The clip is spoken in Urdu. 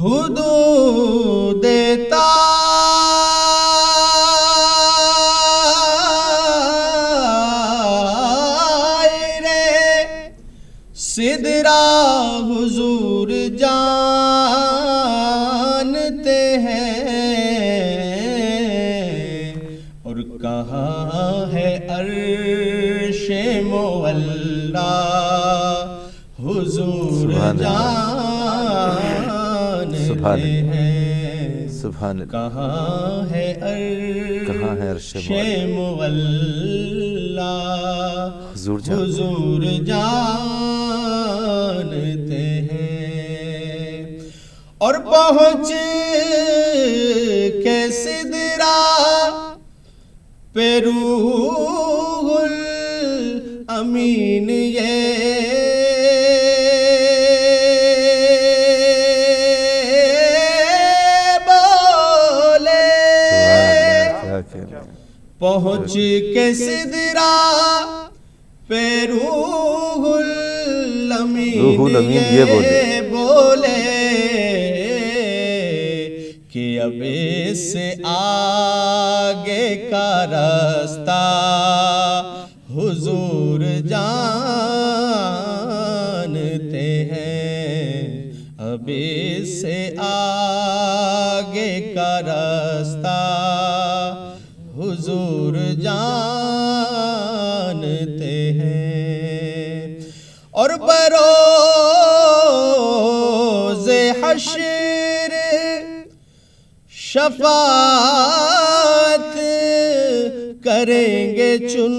حدود سدرا حضور جانتے ہیں، اور کہاں ہے عرش مولا حضور جانتے ہیں، کہاں ہے عرش مولا حضور جانتے ہیں، اور پہنچ کے سدرا پہ روح الامین یہ بولے، پہنچ کے سدرا پہ روح الامین یہ بولے کہ اب اس سے آگے کا راستہ حضور جانتے ہیں، اب اس سے آگے کا راستہ حضور جانتے ہیں، اور بروز حشر شفاعت کریں گے چن